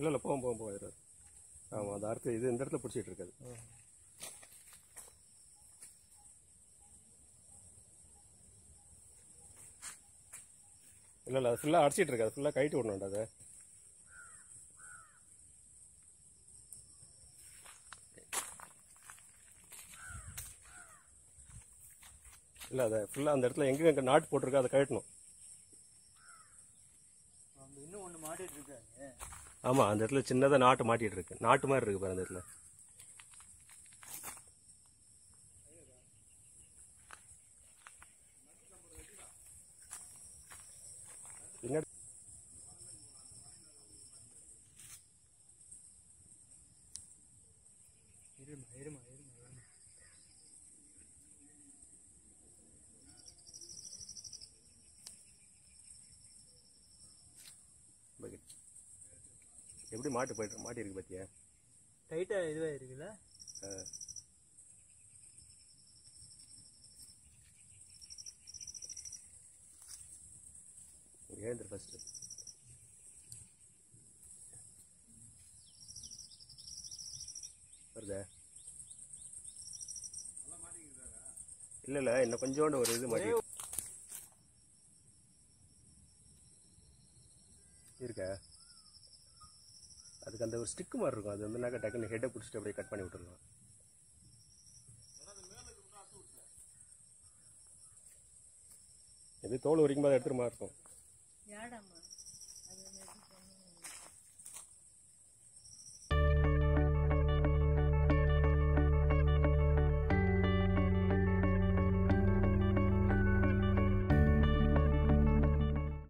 இல்லை இல்லை போவோம் போவோம் போயிடுறாரு. ஆமாம் அது அடுத்து இது இந்த இடத்துல பிடிச்சிட்டு இருக்காது. இல்லை இல்லை அது ஃபுல்லாக அடிச்சிட்டு இருக்காது, ஃபுல்லாக கைட்டு விடணும்டா அதை. இல்லை அதை ஃபுல்லாக அந்த இடத்துல எங்கே எங்கே நாட்டு போட்டிருக்கா அதை கழட்டணும். இன்னும் ஒன்று மாட்டிட்டு இருக்காங்க. ஆமாம் அந்த இடத்துல சின்னதாக நாட்டு மாட்டிகிட்டு இருக்கு, நாட்டு மாதிரி இருக்கு பாரு அந்த இடத்துல. பின்னாடி இருமா எப்படி மாட்டு போயிட்டு மாட்டிருக்கு பார்த்தியா? டைட்டாக இதுவாக இருக்குல்ல. எழுந்துரு ஃபஸ்ட்டு. வருதா? இல்லை இல்லை இன்னும் கொஞ்சோண்டு ஒரு இது மாட்டி இருக்கா. அதுக்கு அந்த ஒரு ஸ்டிக்கு மாதிரி இருக்கும், அது வந்துனாக்கா டக்குன்னு ஹெட்டை பிடிச்சிட்டு அப்படியே கட் பண்ணி விட்டுருலாம். எப்படி தோல் உரிக்கும் போது எடுத்துகிற மாதிரி இருக்கும்.